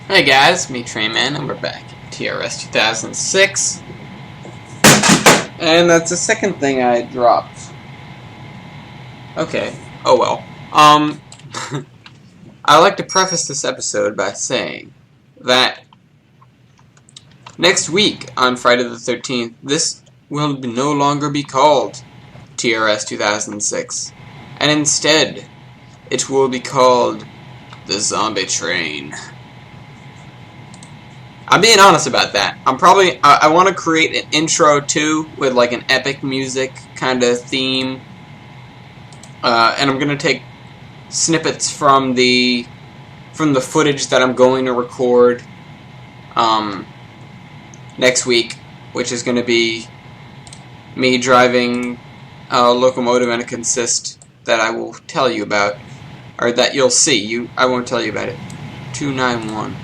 Hey guys, me Trainz, and we're back in TRS 2006. And that's the second thing I dropped. Okay, oh well. I like to preface this episode by saying that next week, on Friday the 13th, this will no longer be called TRS 2006. And instead, it will be called the Zombie Train. I'm being honest about that. I want to create an intro too with like an epic music kind of theme, and I'm gonna take snippets from the footage that I'm going to record next week, which is going to be me driving a locomotive and a consist that I will tell you about, or that you'll see. I won't tell you about it. 291.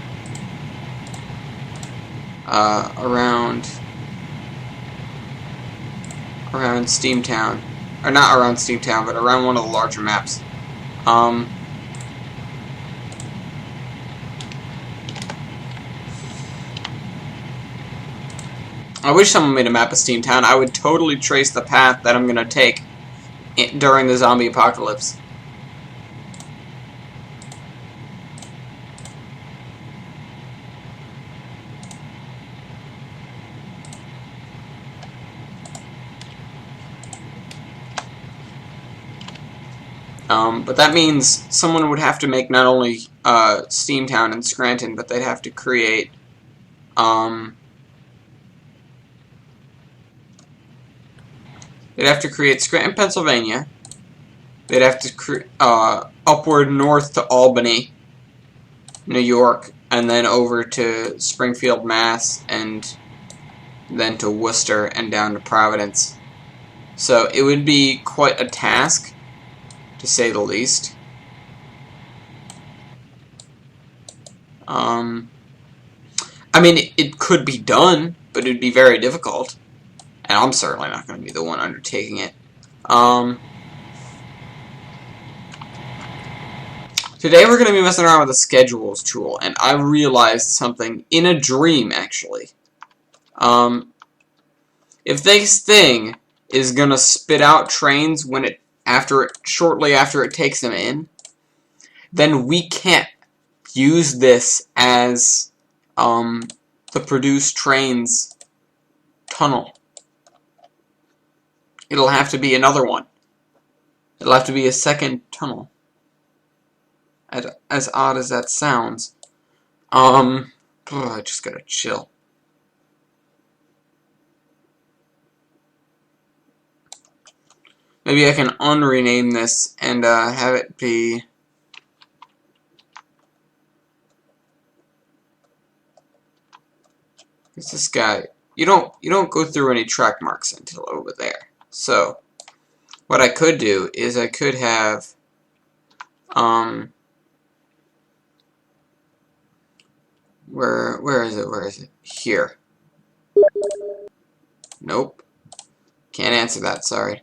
Around Steamtown, or not around Steamtown, but around one of the larger maps. I wish someone made a map of Steamtown. I would totally trace the path that I'm gonna take during the zombie apocalypse. But that means someone would have to make not only Steamtown and Scranton, but they'd have to create Scranton, Pennsylvania. They'd have to upward north to Albany, New York, and then over to Springfield, Mass, and then to Worcester and down to Providence. So it would be quite a task, to say the least. I mean, it could be done, but it would be very difficult. And I'm certainly not going to be the one undertaking it. Today we're going to be messing around with the schedules tool, and I realized something in a dream, actually. If this thing is going to spit out trains shortly after it takes them in, then we can't use this as the produced trains tunnel. It'll have to be another one. It'll have to be a second tunnel. As odd as that sounds. I just gotta chill. Maybe I can unrename this and have it be this guy. You don't go through any track marks until over there. So what I could do is I could have where is it? Here. Nope. Can't answer that, sorry.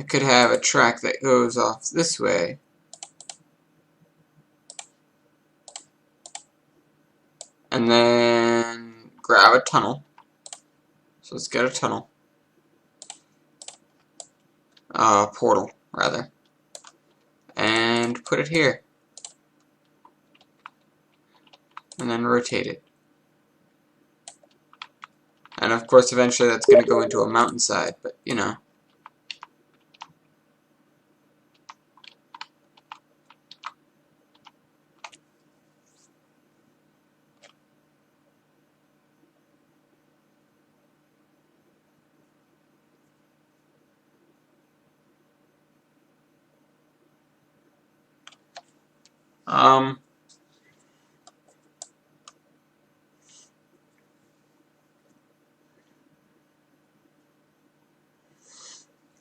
I could have a track that goes off this way. And then grab a tunnel. So let's get a tunnel. Portal, rather. And put it here. And then rotate it. And of course, eventually that's going to go into a mountainside, but you know.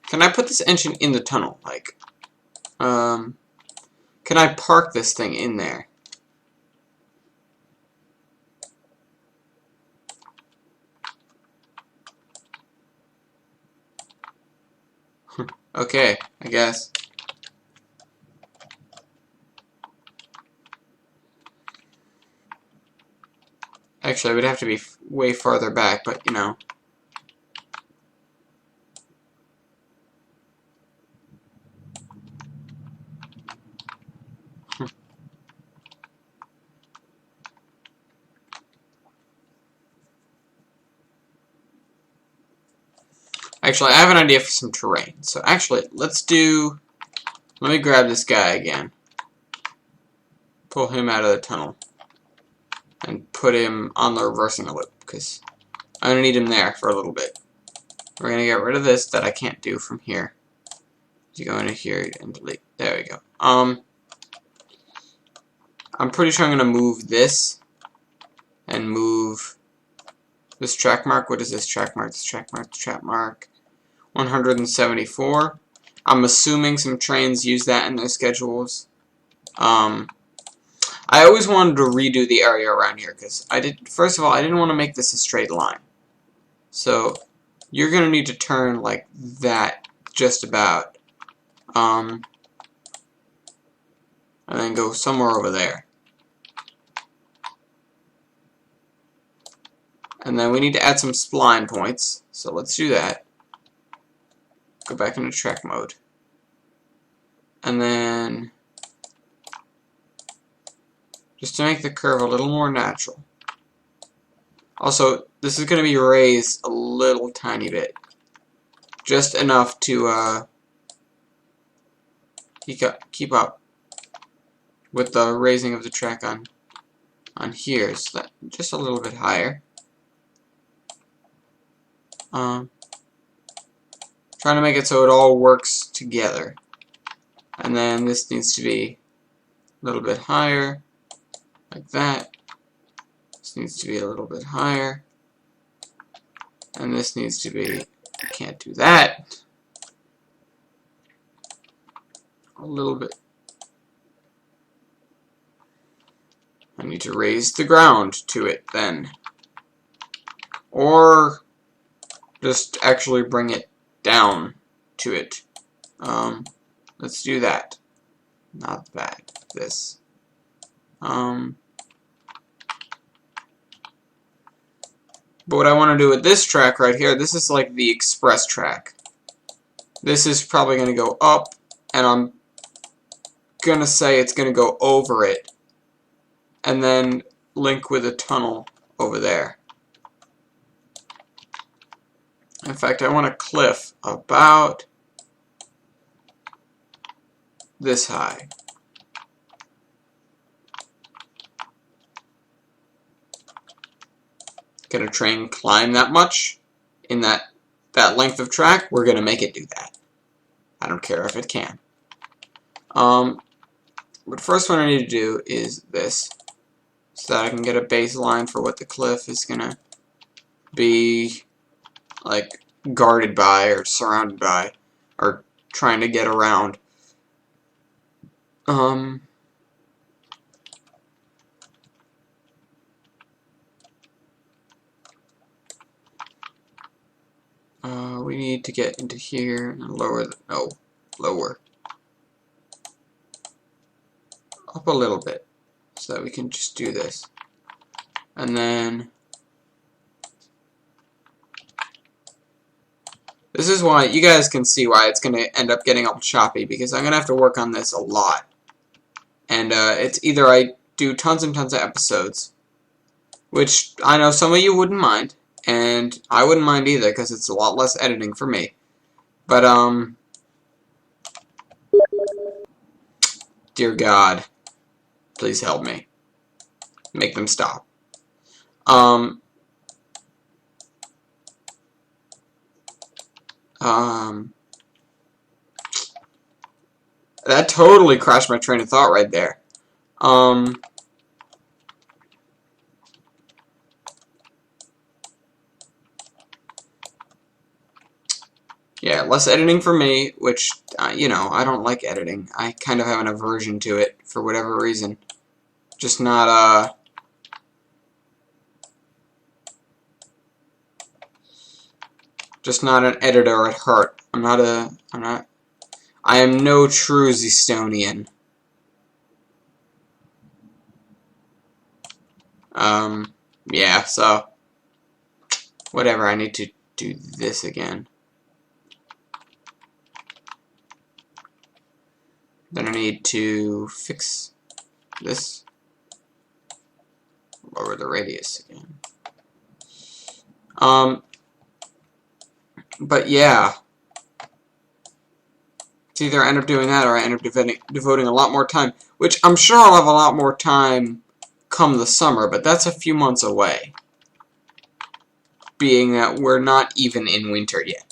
Can I put this engine in the tunnel? Like, can I park this thing in there? Okay, I guess. Actually, it would have to be way farther back, but you know. Actually, I have an idea for some terrain. So actually, let me grab this guy again. Pull him out of the tunnel. And put him on the reversing loop, because I'm going to need him there for a little bit. We're going to get rid of this that I can't do from here. You go into here and delete. There we go. I'm pretty sure I'm going to move this and move this track mark. What is this track mark? This track mark, track mark 174. I'm assuming some trains use that in their schedules. I always wanted to redo the area around here because first of all, I didn't want to make this a straight line. So you're going to need to turn like that just about. And then go somewhere over there. And then we need to add some spline points. So let's do that. Go back into track mode. And then just to make the curve a little more natural. Also, this is going to be raised a little tiny bit. Just enough to keep up with the raising of the track on here. So that just a little bit higher. Trying to make it so it all works together. And then this needs to be a little bit higher. Like that. This needs to be a little bit higher. And this needs to be, I can't do that. A little bit. I need to raise the ground to it then. Or just actually bring it down to it. Let's do that. Not that. This. But what I want to do with this track right here, this is like the express track. This is probably going to go up, and I'm going to say it's going to go over it, and then link with a tunnel over there. In fact, I want a cliff about this high. Can a train climb that much in that length of track? We're going to make it do that. I don't care if it can. But first what I need to do is this, so that I can get a baseline for what the cliff is going to be like guarded by or surrounded by or trying to get around. We need to get into here and lower lower. Up a little bit so that we can just do this. And then this is why you guys can see why it's going to end up getting all choppy, because I'm going to have to work on this a lot. And it's either I do tons and tons of episodes, which I know some of you wouldn't mind, and I wouldn't mind either because it's a lot less editing for me. But dear God, please help me. Make them stop. That totally crashed my train of thought right there. Yeah, less editing for me, which, you know, I don't like editing. I kind of have an aversion to it for whatever reason. Just not, just not an editor at heart. I am no true Zestonian. Yeah, so whatever, I need to do this again. Then I need to fix this. Lower the radius again. But yeah. It's either I end up doing that or I end up devoting a lot more time, which I'm sure I'll have a lot more time come the summer, but that's a few months away. Being that we're not even in winter yet.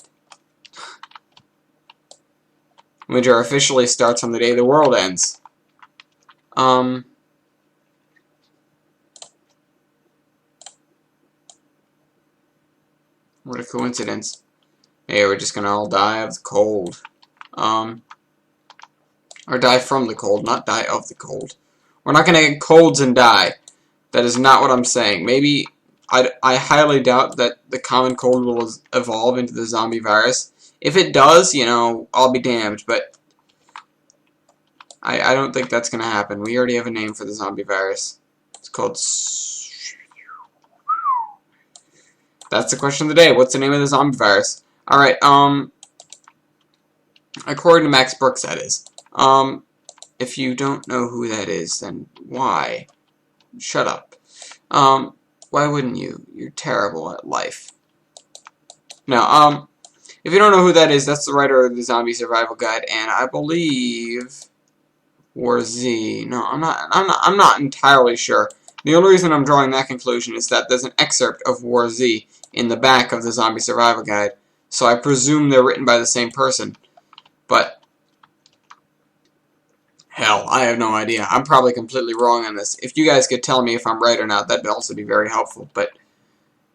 Winter officially starts on the day the world ends. What a coincidence. Hey, we're just gonna all die of the cold. Or die from the cold, not die of the cold. We're not gonna get colds and die. That is not what I'm saying. Maybe, I highly doubt that the common cold will evolve into the zombie virus. If it does, you know, I'll be damned, but I don't think that's gonna happen. We already have a name for the zombie virus. It's called... That's the question of the day. What's the name of the zombie virus? Alright, according to Max Brooks, that is. If you don't know who that is, then why? Shut up. Why wouldn't you? You're terrible at life. No, if you don't know who that is, that's the writer of the Zombie Survival Guide, and I believe War Z. No, I'm not entirely sure. The only reason I'm drawing that conclusion is that there's an excerpt of War Z in the back of the Zombie Survival Guide, so I presume they're written by the same person. But hell, I have no idea. I'm probably completely wrong on this. If you guys could tell me if I'm right or not, that'd also be very helpful. But,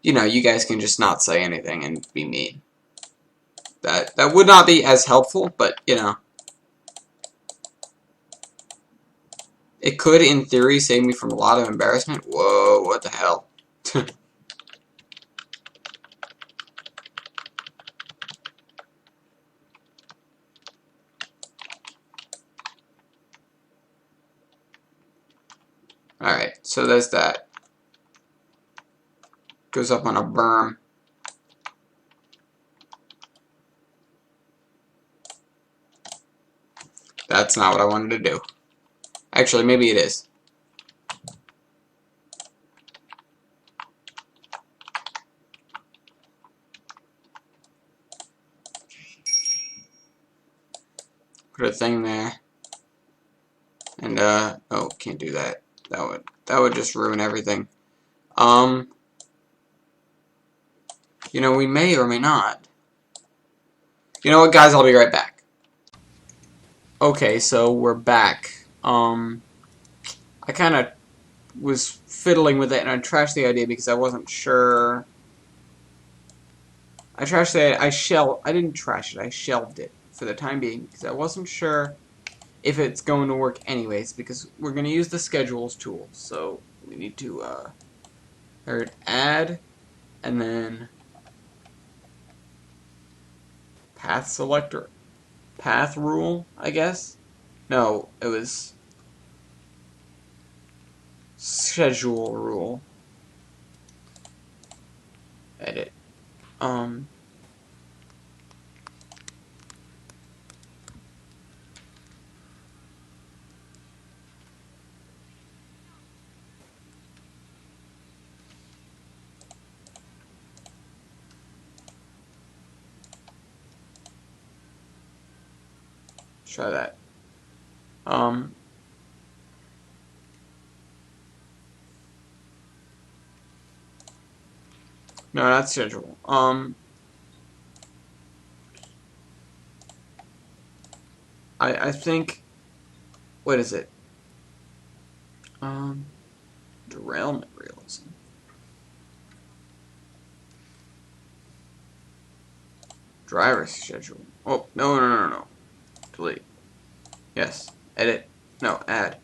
you know, you guys can just not say anything and be mean. That would not be as helpful, but, you know. It could, in theory, save me from a lot of embarrassment. Whoa, what the hell? Alright, so there's that. Goes up on a berm. That's not what I wanted to do. Actually, maybe it is. Put a thing there. And, oh, can't do that. That would just ruin everything. You know, we may or may not. You know what, guys? I'll be right back. Okay, so we're back. I kind of was fiddling with it, and I trashed the idea because I wasn't sure. I trashed it. I didn't trash it. I shelved it for the time being because I wasn't sure if it's going to work anyways, because we're going to use the schedules tool. So we need to add, and then path selector, path rule, I guess. No, it was schedule rule. Edit. Try that. No, not schedule. I think, what is it? Derailment realism. Driver schedule. Oh, no. Delete. Yes. Edit. No, add.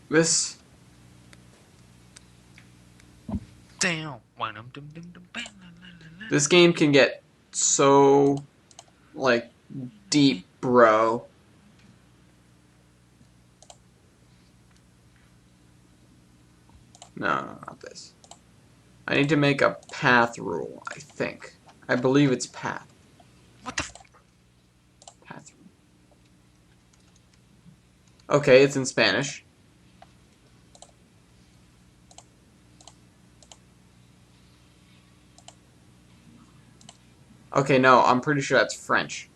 This. This game can get so, like, deep, bro. No, not this. I need to make a path rule, I think. I believe it's path. What the f- Path rule. Okay, it's in Spanish. Okay, no, I'm pretty sure that's French.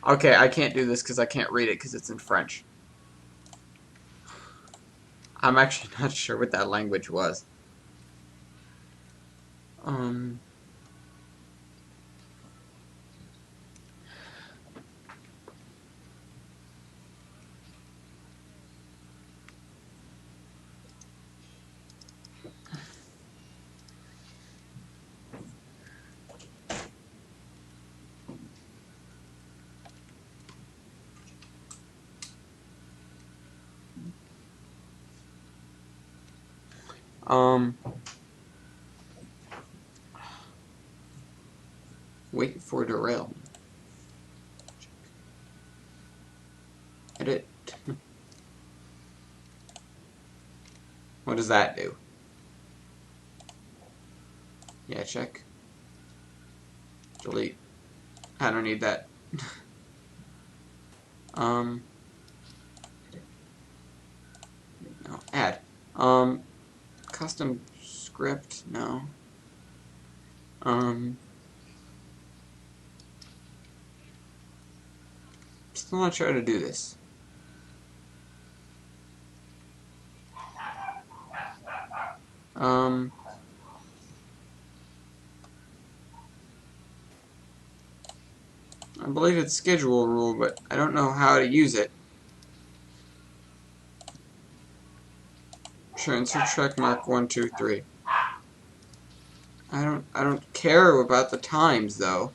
Okay, I can't do this because I can't read it because it's in French. I'm actually not sure what that language was. Um... Um... Wait for derailment. Edit. What does that do? Yeah, check. Delete. I don't need that. um... No, add. Custom script, no. Still not sure how to do this. Um, I believe it's schedule rule, but I don't know how to use it. Sure, insert check mark 1, 2, 3. I don't care about the times though.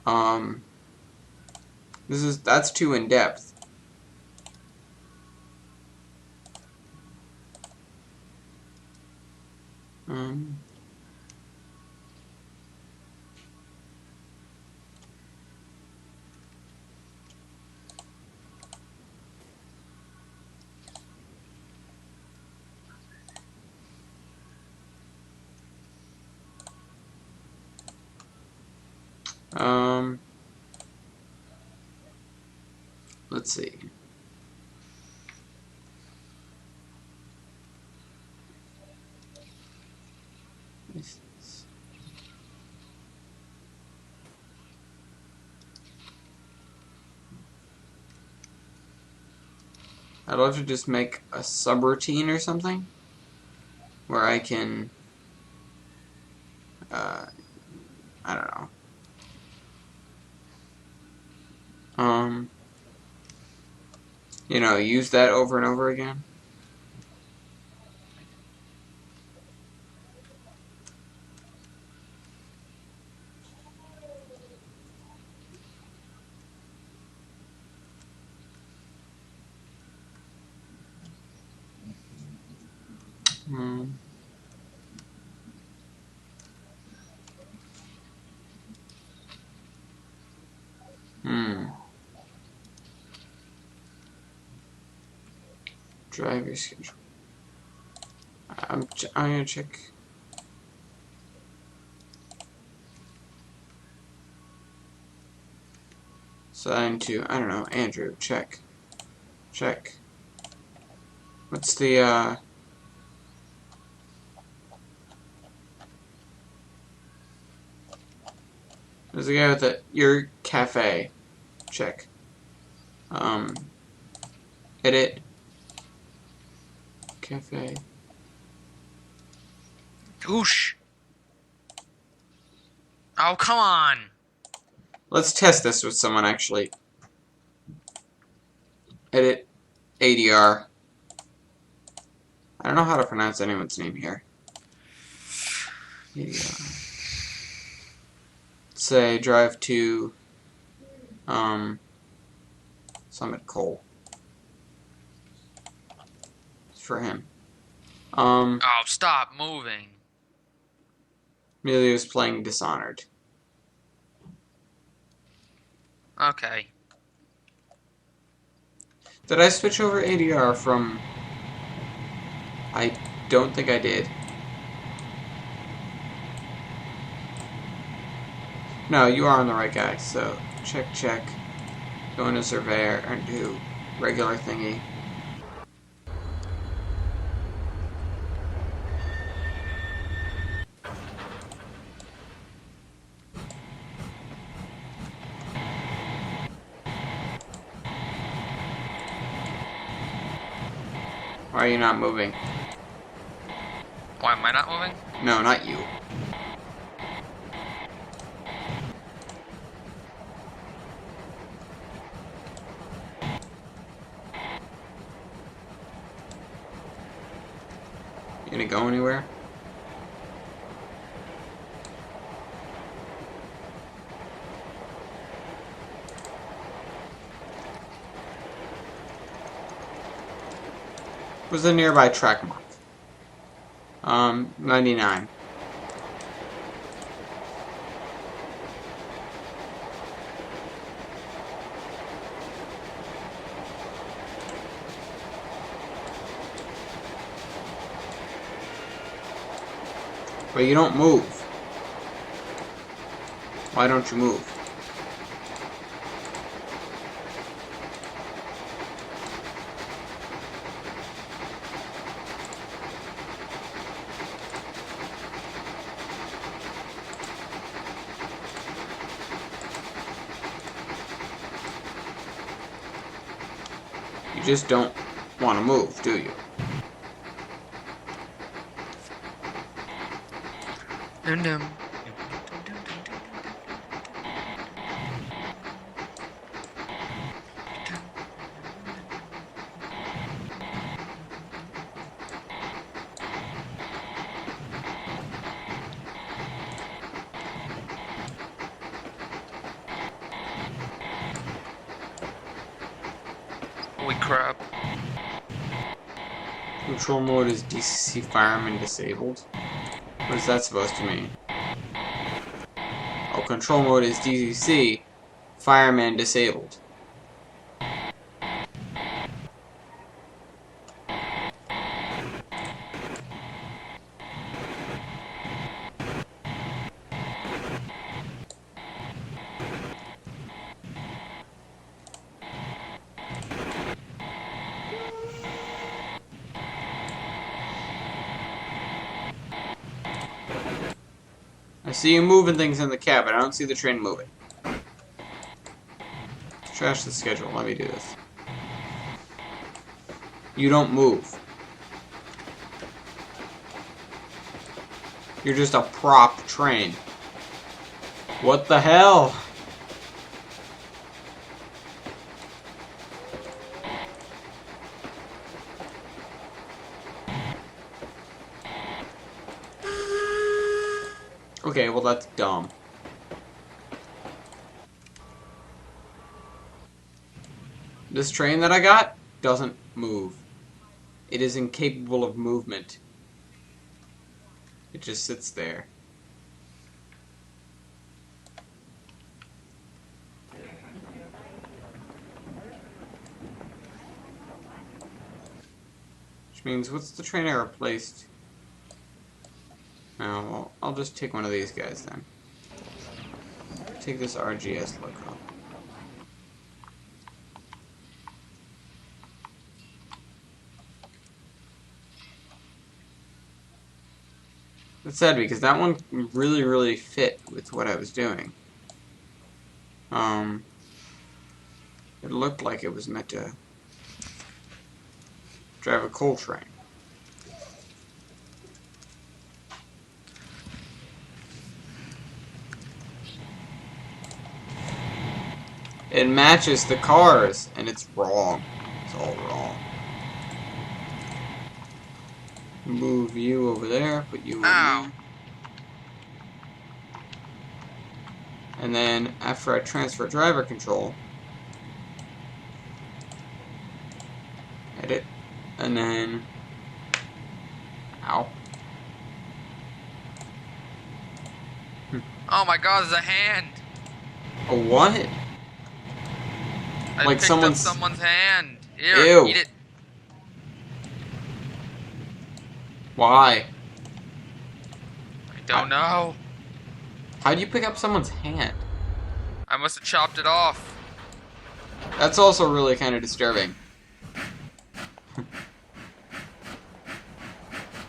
Um, that's too in depth. Um, um, let's see. I'd love to just make a subroutine or something where I can, I don't know. You know, use that over and over again. Hmm. Hmm. Driver schedule. I'm gonna check. Sign to, I don't know, Andrew. Check. Check. What's the, there's a guy with your cafe. Check. Um, edit. Cafe. Goosh. Oh, come on. Let's test this with someone, actually. Edit. ADR. I don't know how to pronounce anyone's name here. ADR. Say, drive to, Summit Coal. For him. Oh, stop moving. Emilio's playing Dishonored. Okay. Did I switch over ADR from... I don't think I did. No, you are on the right guy, so check, check. Go into Surveyor and do regular thingy. Why are you not moving? Why am I not moving? No, not you. You gonna go anywhere? What's the nearby track mark? 99. But you don't move. Why don't you move? You just don't want to move, do you? Holy crap. Control mode is DCC fireman disabled. What is that supposed to mean? Oh, control mode is DCC fireman disabled. I see you moving things in the cabin. I don't see the train moving. Trash the schedule. Let me do this. You don't move. You're just a prop train. What the hell? Okay, well that's dumb. This train that I got doesn't move. It is incapable of movement. It just sits there. Which means, what's the train I replaced? Oh, well, I'll just take one of these guys then. Take this RGS loco. That's sad because that one really fit with what I was doing. It looked like it was meant to drive a coal train. It matches the cars, and it's wrong. It's all wrong. Move you over there, put you in there. And then, after I transfer driver control, edit, and then, ow. Oh my god, there's a hand! A what? I Like picked up someone's... someone's hand. Here, Ew. eat it. Why? I don't know. How'd you pick up someone's hand? I must have chopped it off. That's also really kind of disturbing.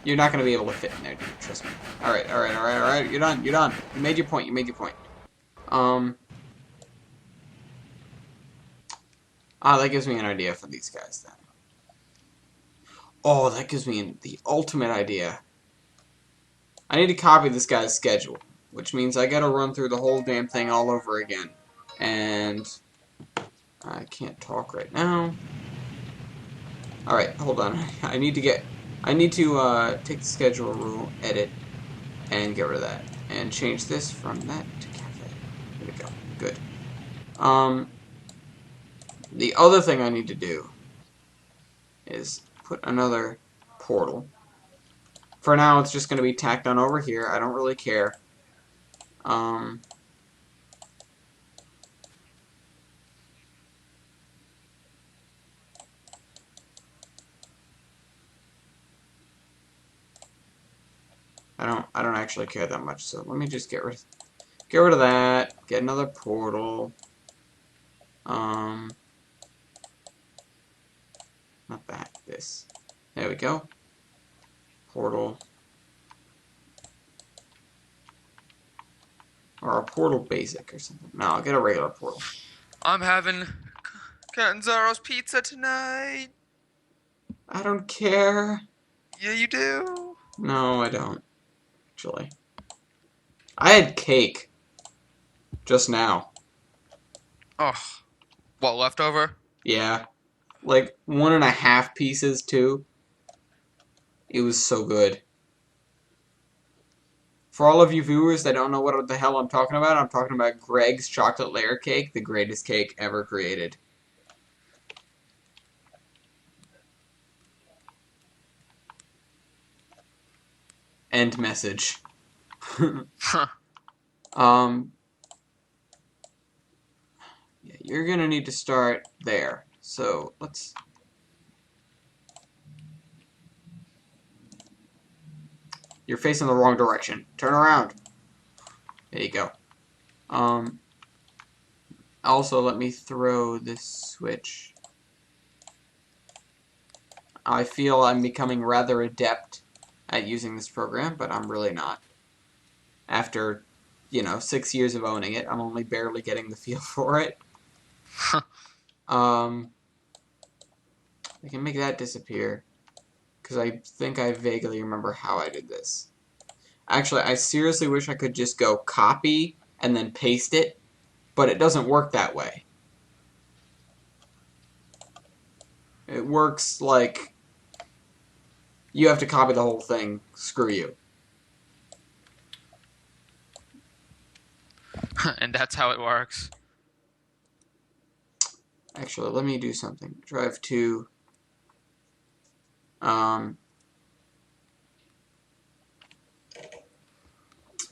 You're not going to be able to fit in there, dude. Trust me. Alright, alright, alright, alright. You're done. You're done. You made your point. You made your point. That gives me an idea for these guys, then. Oh, that gives me the ultimate idea. I need to copy this guy's schedule, which means I gotta run through the whole damn thing all over again. And I can't talk right now. Alright, hold on. I need to take the schedule rule, edit, and get rid of that. And change this from that to cafe. There we go. Good. The other thing I need to do is put another portal. For now, it's just going to be tacked on over here. I don't really care. I don't actually care that much. So let me just get rid of that. Get another portal. Not that. This. There we go. Portal. Or a portal basic or something. No, I'll get a regular portal. I'm having Catanzaro's pizza tonight. I don't care. Yeah, you do. No, I don't. Actually. I had cake. Just now. Oh, what, leftover? Yeah. Like 1.5 pieces too. It was so good. For all of you viewers that don't know what the hell I'm talking about Greg's chocolate layer cake, the greatest cake ever created. End message. Huh. Yeah, you're gonna need to start there. So let's. You're facing the wrong direction. Turn around. There you go. Also, let me throw this switch. I feel I'm becoming rather adept at using this program, but I'm really not. After, 6 years of owning it, I'm only barely getting the feel for it. I can make that disappear, because I think I vaguely remember how I did this. Actually, I seriously wish I could just go copy and then paste it, but it doesn't work that way. It works like you have to copy the whole thing. Screw you. And that's how it works. Actually, let me do something. Drive to...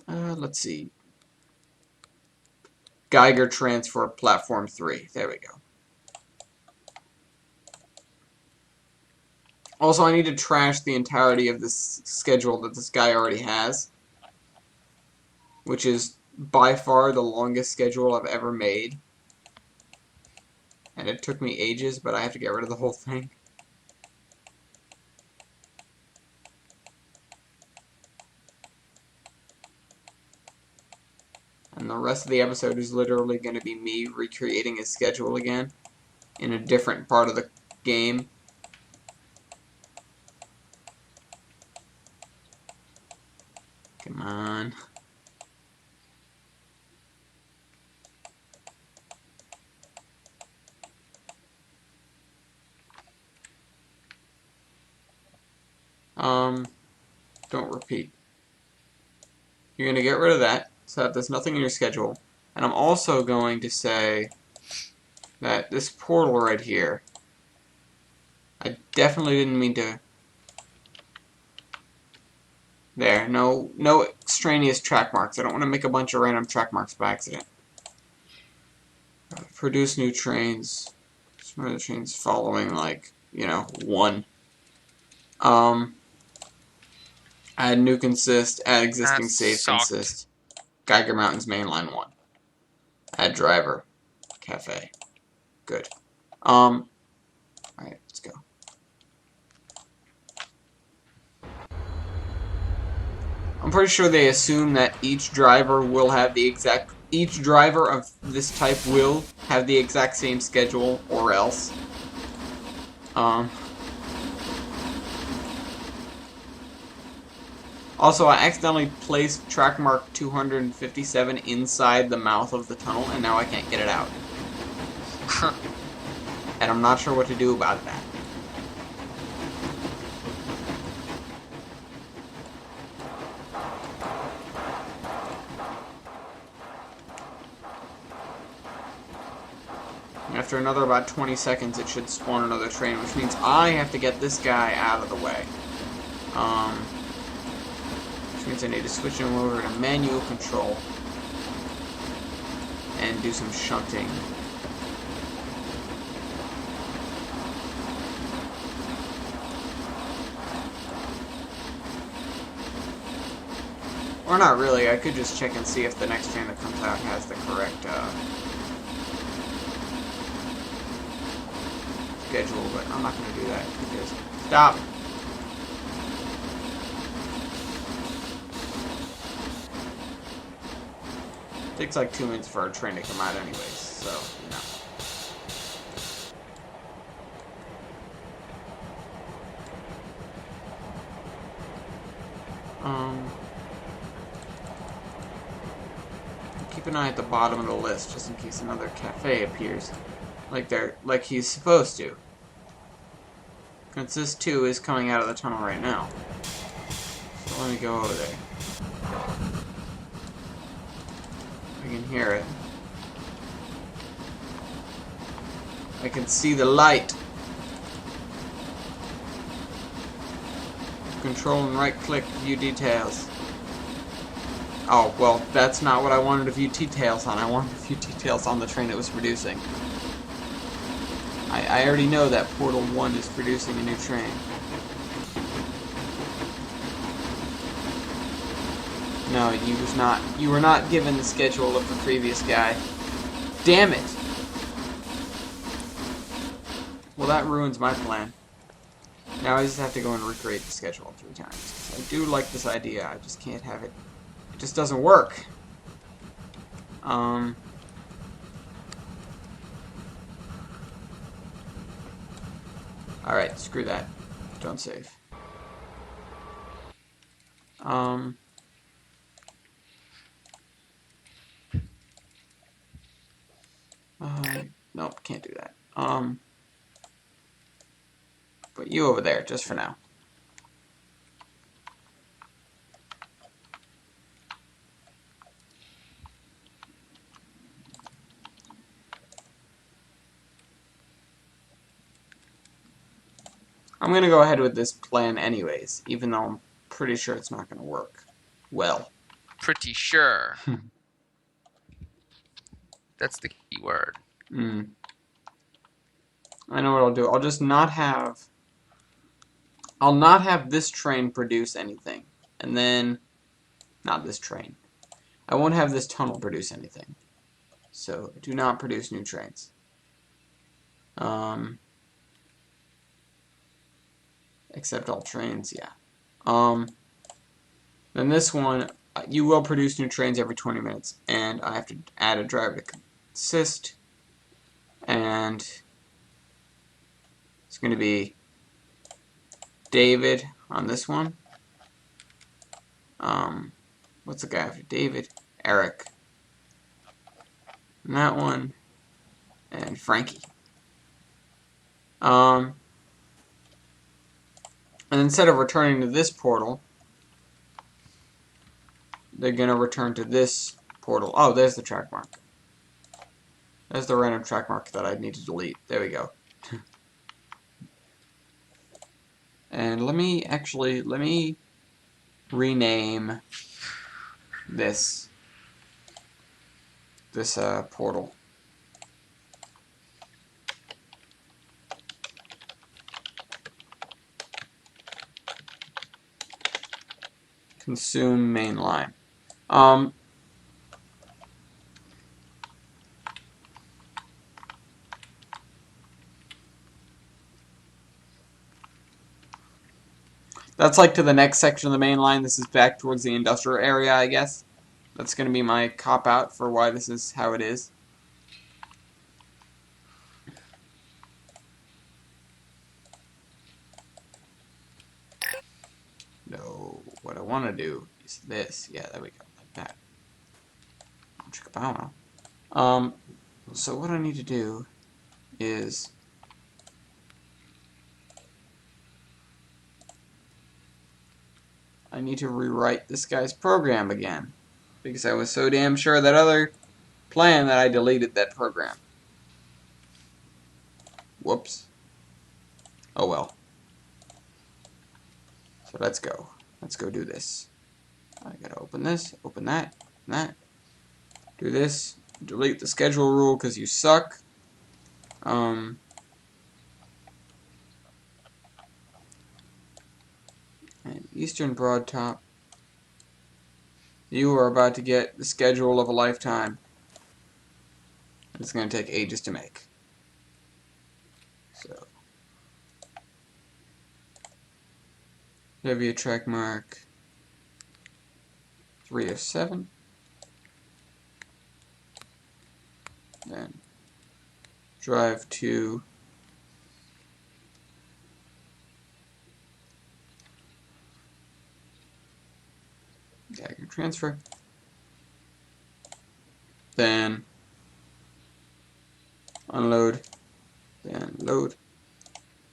let's see. Geiger transfer platform 3. There we go. Also, I need to trash the entirety of this schedule that this guy already has, which is by far the longest schedule I've ever made. And it took me ages, but I have to get rid of the whole thing. And the rest of the episode is literally going to be me recreating his schedule again in a different part of the game. Come on. Don't repeat. You're going to get rid of that, so that there's nothing in your schedule. And I'm also going to say that this portal right here, I definitely didn't mean to There, no extraneous track marks. I don't want to make a bunch of random track marks by accident. Produce new trains. Some other trains following, like, you know, 1. Add new consist, add existing That save sucked. consist. Geiger Mountains mainline 1. Add driver. Cafe. Good. Alright, let's go. I'm pretty sure they assume that each driver will have the exact... Each driver of this type will have the exact same schedule, or else. Also, I accidentally placed track mark 257 inside the mouth of the tunnel, and now I can't get it out. And I'm not sure what to do about that. After another about 20 seconds, it should spawn another train, which means I have to get this guy out of the way. Which means I need to switch him over to manual control and do some shunting. Or not really, I could just check and see if the next train that comes out has the correct schedule, but I'm not going to do that because... Stop! It takes like 2 minutes for a train to come out anyways, so, you know. Keep an eye at the bottom of the list just in case another cafe appears. Like he's supposed to. Consist 2 is coming out of the tunnel right now. So let me go over there. I can hear it. I can see the light. Control and right click, view details. Oh, well, that's not what I wanted to view details on. I wanted to view details on the train it was producing. I already know that Portal 1 is producing a new train. No, you were not given the schedule of the previous guy. Damn it! Well, that ruins my plan. Now I just have to go and recreate the schedule 3 times. I do like this idea, I just can't have it. It just doesn't work. Alright, screw that. Don't save. Nope, can't do that. Put you over there, just for now. I'm gonna go ahead with this plan anyways, even though I'm pretty sure it's not gonna work. Well. Pretty sure. That's the key word. I know what I'll do. I'll just not have... I'll not have this train produce anything. And then... Not this train. I won't have this tunnel produce anything. So, do not produce new trains. Except all trains, yeah. Then this one, you will produce new trains every 20 minutes. And I have to add a driver to consist. And... It's going to be David on this one. What's the guy after David? Eric. And that one. And Frankie. And instead of returning to this portal, they're going to return to this portal. Oh, there's the track mark. There's the random track mark that I need to delete. There we go. And let me rename this portal. Consume mainline. That's like to the next section of the main line. This is back towards the industrial area, I guess. That's going to be my cop-out for why this is how it is. No, what I want to do is this. Yeah, there we go, like that. So what I need to do is I need to rewrite this guy's program again, because I was so damn sure of that other plan that I deleted that program. Whoops. Oh well. So let's go. Let's go do this. I gotta open this, open that, open that. Do this. Delete the schedule rule because you suck. And Eastern Broad Top. You are about to get the schedule of a lifetime. It's going to take ages to make. So, heavy track mark 3 of 7. Then drive to dagger transfer. Then unload. Then load.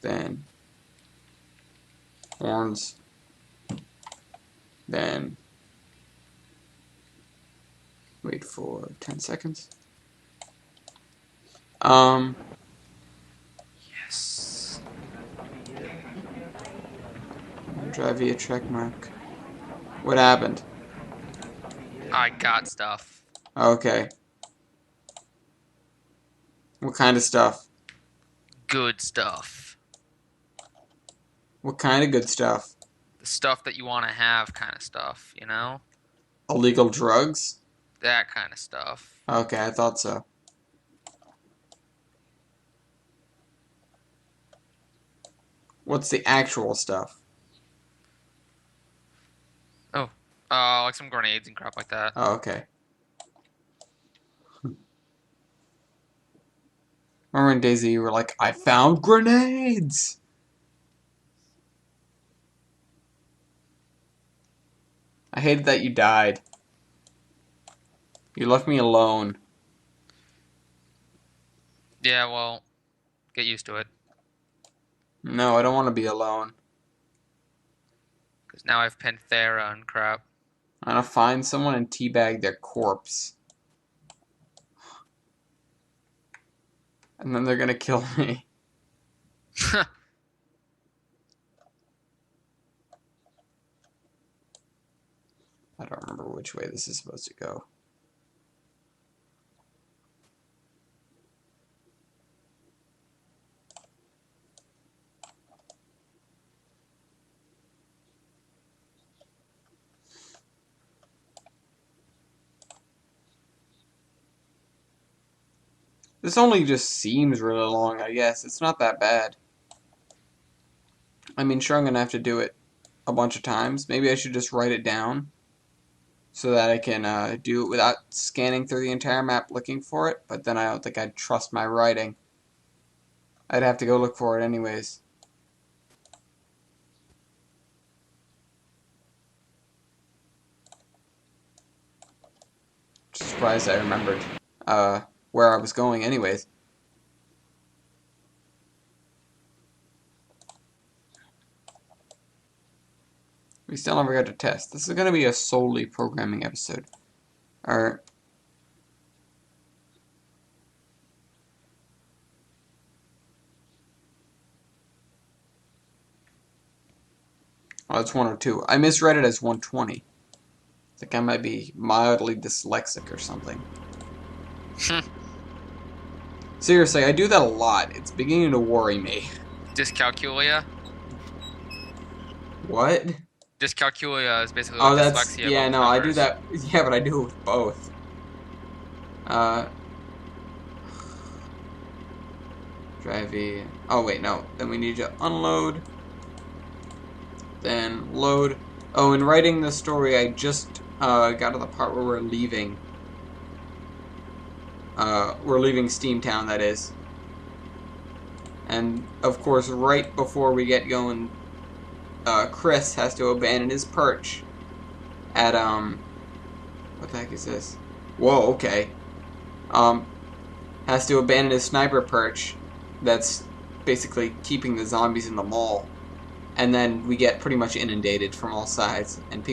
Then horns. Then wait for 10 seconds. Yes. Drive via track mark. What happened? I got stuff. Okay. What kind of stuff? Good stuff. What kind of good stuff? The stuff that you want to have kind of stuff, you know? Illegal drugs? That kind of stuff. Okay, I thought so. What's the actual stuff? Oh, like some grenades and crap like that. Oh, okay. Remember in DayZ you were like, I found grenades! I hated that you died. You left me alone. Yeah, well, get used to it. No, I don't want to be alone. Because now I've Panthera and crap. I want to find someone and teabag their corpse. And then they're gonna kill me. I don't remember which way this is supposed to go. This only just seems really long, I guess. It's not that bad. I mean, sure, I'm gonna have to do it a bunch of times. Maybe I should just write it down so that I can do it without scanning through the entire map looking for it, but then I don't think I'd trust my writing. I'd have to go look for it anyways. Just surprised I remembered where I was going anyways. We still never got to test. This is going to be a solely programming episode. Alright. Oh, it's 102. I misread it as 120. I think I might be mildly dyslexic or something. Seriously, I do that a lot. It's beginning to worry me. Dyscalculia. What? Dyscalculia is basically Oh, like that's... dyslexia Yeah, but with no, I do numbers. that... Yeah, but I do it with both. Drive E. Oh, wait, no. Then we need to unload. Then load. Oh, in writing the story, I just got to the part where we're leaving. We're leaving Steamtown, that is. And, of course, right before we get going, Chris has to abandon his perch at, what the heck is this? Whoa, okay. Has to abandon his sniper perch that's basically keeping the zombies in the mall. And then we get pretty much inundated from all sides, and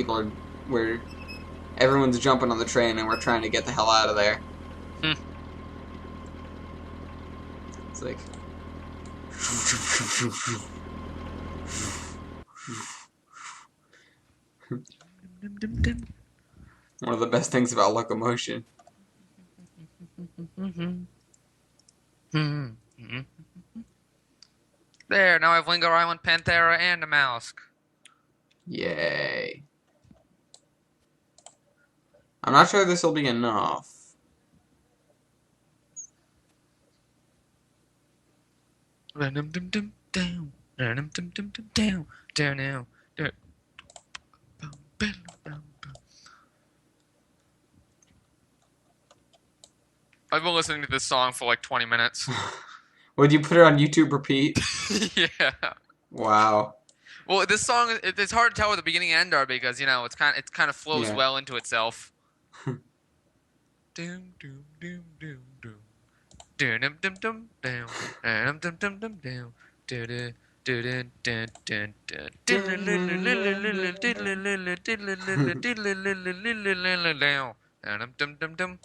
everyone's jumping on the train, and we're trying to get the hell out of there. It's like... One of the best things about locomotion. There, now I have Linger Island, Panthera, and a mouse. Yay. I'm not sure this will be enough. I've been listening to this song for like 20 minutes. Would you put it on YouTube repeat? Yeah. Wow. Well, this song it's hard to tell where the beginning and end are because you know it kind of flows Yeah. well into itself. Doom doom doom doom doom. Dum dum dum dum down. Dum dum dum dum down. Do do do do do do do. Dum dum dum dum.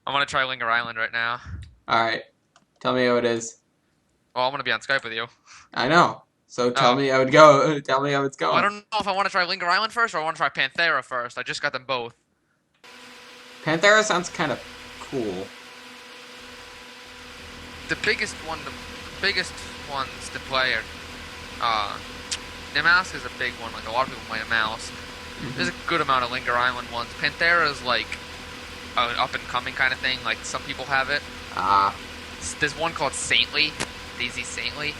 I'm gonna try Linger Island right now. Alright. Tell me how it is. Well, I'm gonna be on Skype with you. I know. So tell Oh. me how it go. Tell me how it's Well, I going. don't know if I want to try Linger Island first or I want to try Panthera first. I just got them both. Panthera sounds kind of cool. The biggest ones to play are, Namask is a big one. Like a lot of people play Namask. There's a good amount of Linger Island ones. Panthera is like an up and coming kind of thing. Like some people have it. There's one called Saintly, Daisy Saintly.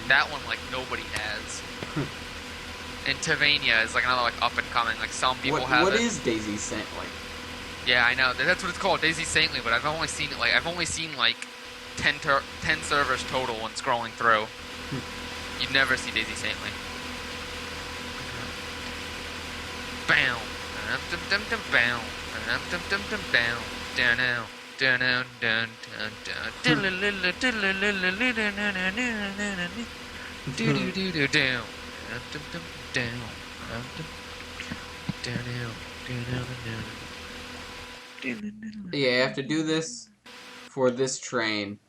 That one like nobody has. And Tavania is like another like up and coming. Like some people have it. What is Daisy Saintly? Yeah, I know. That's what it's called, Daisy Saintly. But I've only seen it like 10 servers total when scrolling through. You'd never see Daisy Saintly. Bam. Dum dum dum bam. Dum dum dum dum bam. Down now. Down down down down Yeah, I have to do this for this train,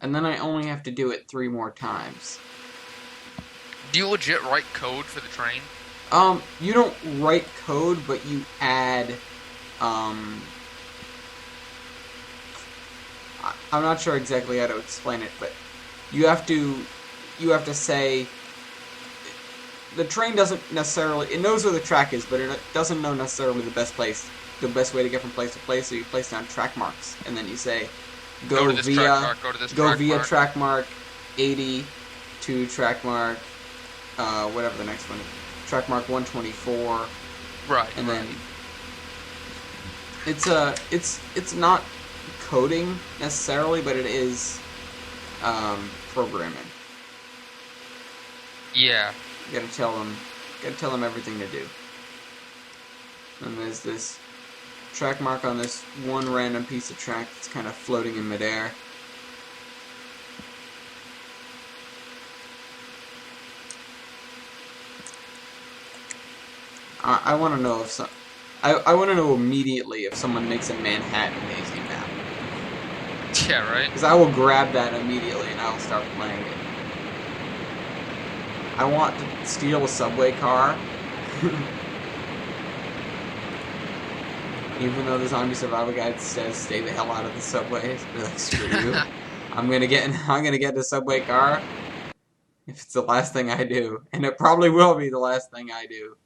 and then I only have to do it 3 more times. Do you legit write code for the train? You don't write code, but you add, I'm not sure exactly how to explain it, but you have to say, the train doesn't necessarily, it knows where the track is, but it doesn't know necessarily the best way to get from place to place, so you place down track marks, and then you say, go to this via, track mark, go to this go track via mark. track mark 80 to track mark, whatever the next one is, track mark 124, Right. and then it's not coding necessarily, but it is programming. Yeah. You gotta tell them everything to do. And there's this track mark on this one random piece of track that's kind of floating in midair. I want to know if I want to know immediately if someone makes a Manhattan Daisy map. Yeah, right? Because I will grab that immediately and I will start playing it. I want to steal a subway car. Even though the zombie survival guide says stay the hell out of the subways, be like, screw you. I'm gonna get in a subway car if it's the last thing I do, and it probably will be the last thing I do.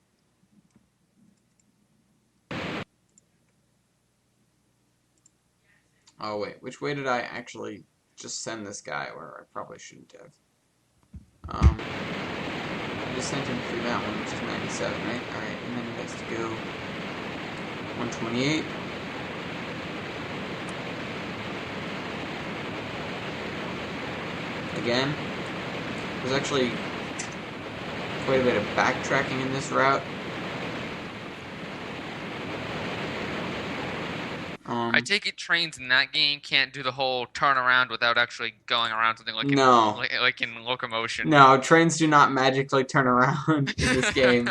Oh wait, which way did I actually just send this guy? Where I probably shouldn't have. I just sent him through that one, which is 97, right? All right, and then he has to go 128. Again, there's actually quite a bit of backtracking in this route. I take it Trainz in that game can't do the whole turn around without actually going around something like No. like in locomotion. No, trains do not magically turn around in this game.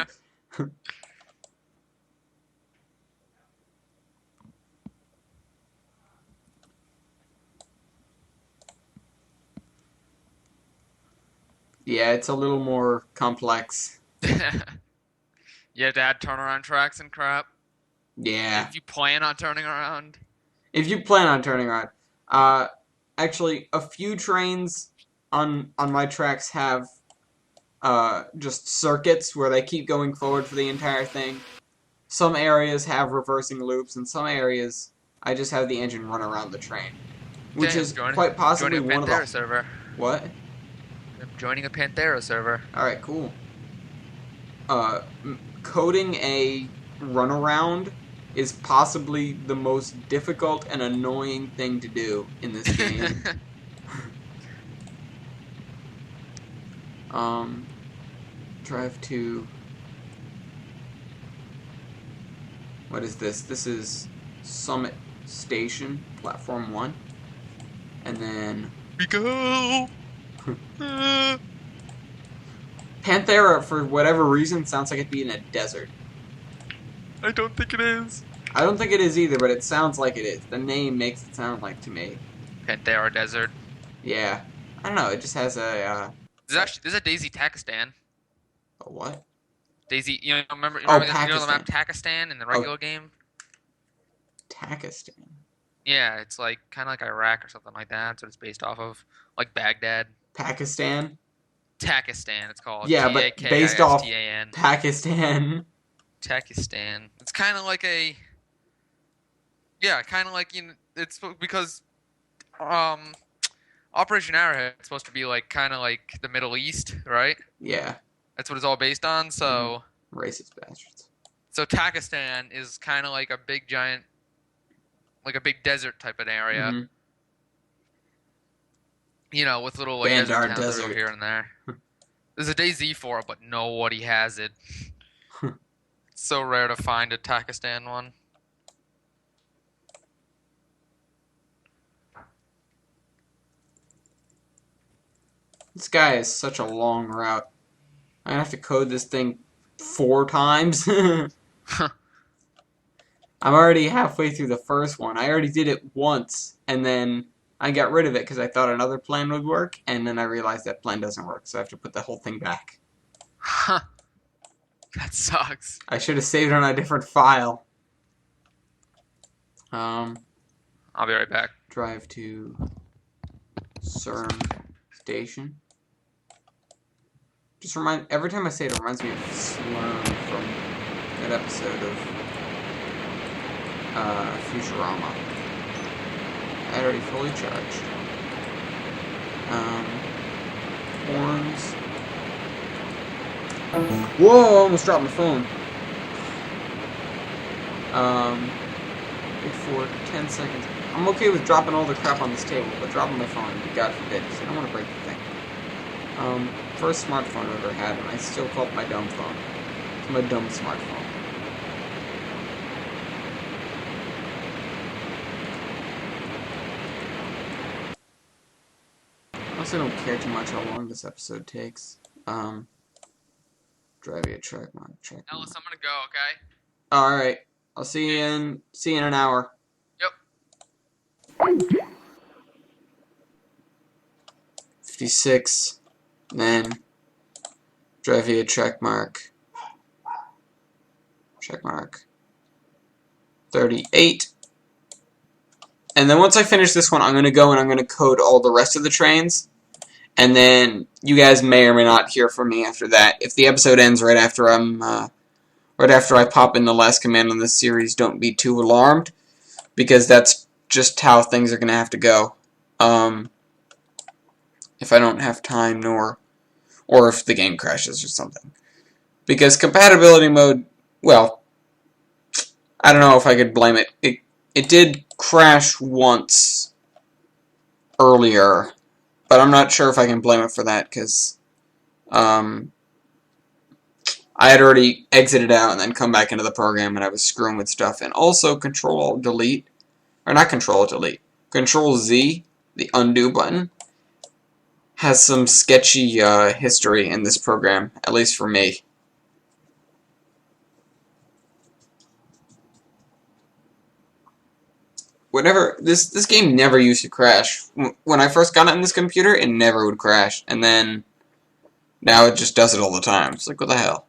Yeah, it's a little more complex. You have to add turnaround tracks and crap. Yeah. If you plan on turning around. If you plan on turning around. Actually, a few trains on my tracks have just circuits where they keep going forward for the entire thing. Some areas have reversing loops, and some areas I just have the engine run around the train. Which is quite possibly one of the... Panthera server. What? I'm joining a Panthera server. Alright, cool. Coding a runaround is possibly the most difficult and annoying thing to do in this game. Drive to... What is this? This is Summit Station, Platform 1. And then... We go! Panthera, for whatever reason, sounds like it'd be in a desert. I don't think it is. I don't think it is either, but it sounds like it is. The name makes it sound like to me. Panthera Desert. Yeah. I don't know, it just has a, There's a Daisy Takistan. A what? Daisy, you know, remember the map Takistan in the regular game? Takistan. Yeah, it's like kind of like Iraq or something like that. That's what it's based off of, like Baghdad. Pakistan. Takistan, it's called. Yeah, but based off Pakistan. Takistan. It's kind of like a. Yeah, kind of like it's because, Operation Arrowhead is supposed to be like kind of like the Middle East, right? Yeah. That's what it's all based on. So. Racist bastards. So Takistan is kind of like a big giant, like a big desert type of area. Mm-hmm. You know, with little like desert over here and there. There's a DayZ for it, but nobody has it. It's so rare to find a Takistan one. This guy is such a long route. I have to code this thing 4 times. I'm already halfway through the first one. I already did it once, and then I got rid of it because I thought another plan would work, and then I realized that plan doesn't work, so I have to put the whole thing back. Huh. That sucks. I should have saved it on a different file. I'll be right back. Drive to CERN Station. Just every time I say it, it reminds me of Slurm from that episode of Futurama. Battery fully charged. Horns. Whoa! I almost dropped my phone. Wait for 10 seconds. I'm okay with dropping all the crap on this table, but dropping my phone, God forbid, because I don't want to break the thing. First smartphone I ever had, and I still call it my dumb phone. It's my dumb smartphone. I also don't care too much how long this episode takes. Drive a track mod. Ellis, I'm gonna go, okay? Alright. I'll see you in an hour. Yep. 56. Then Drive via check mark. 38. And then once I finish this one, I'm going to go and I'm going to code all the rest of the trains. And then you guys may or may not hear from me after that. If the episode ends right after I pop in the last command on this series, don't be too alarmed, because that's just how things are going to have to go. If I don't have time, or if the game crashes or something. Because compatibility mode, well, I don't know if I could blame it. It did crash once earlier, but I'm not sure if I can blame it for that, because I had already exited out and then come back into the program, and I was screwing with stuff. And also Control-Alt-Delete, or not Control-Alt-Delete, Control-Z, the undo button, has some sketchy history in this program, at least for me. This game never used to crash. When I first got it in this computer, it never would crash, and then now it just does it all the time. It's like, what the hell?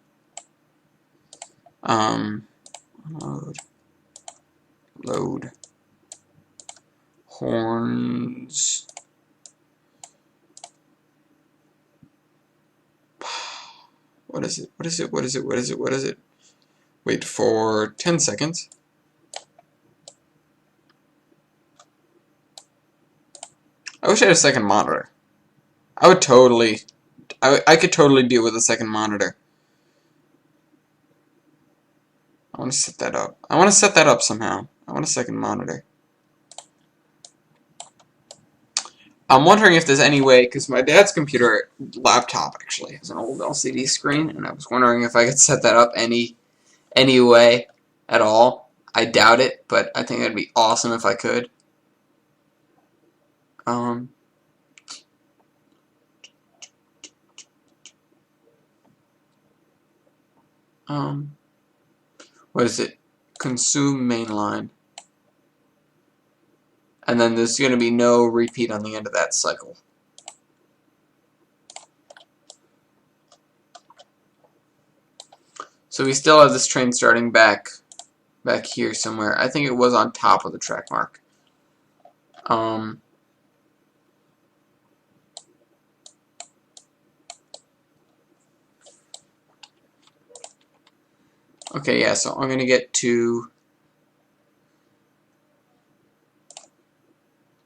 Load horns. What is it? What is it? What is it? What is it? What is it? Wait for 10 seconds. I wish I had a second monitor. I could totally deal with a second monitor. I want to set that up. I want to set that up somehow. I want a second monitor. I'm wondering if there's any way, because my dad's laptop actually has an old LCD screen, and I was wondering if I could set that up any way at all. I doubt it, but I think that'd be awesome if I could. What is it? Consume mainline. And then there's going to be no repeat on the end of that cycle. So we still have this train starting back here somewhere. I think it was on top of the track mark. Okay, yeah, so I'm going to get to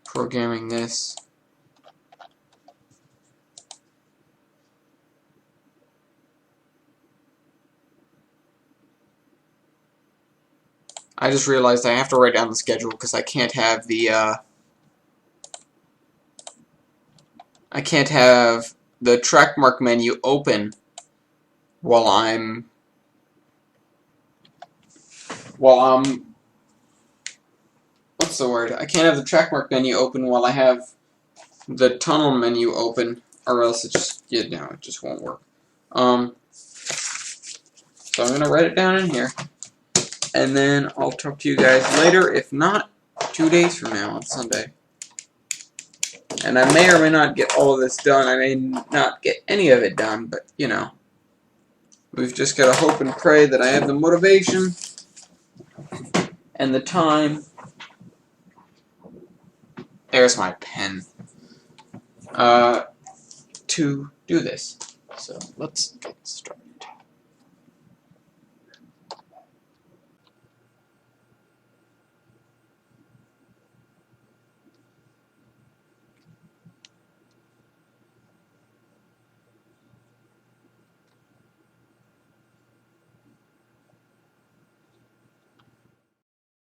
programming this. I just realized I have to write down the schedule because I can't have the track mark menu open while I'm what's the word? I can't have the track mark menu open while I have the tunnel menu open, or else it just it just won't work. So I'm gonna write it down in here, and then I'll talk to you guys later. If not, 2 days from now on Sunday. And I may or may not get all of this done. I may not get any of it done, but you know, we've just got to hope and pray that I have the motivation and the time. There's my pen. To do this. So let's get started.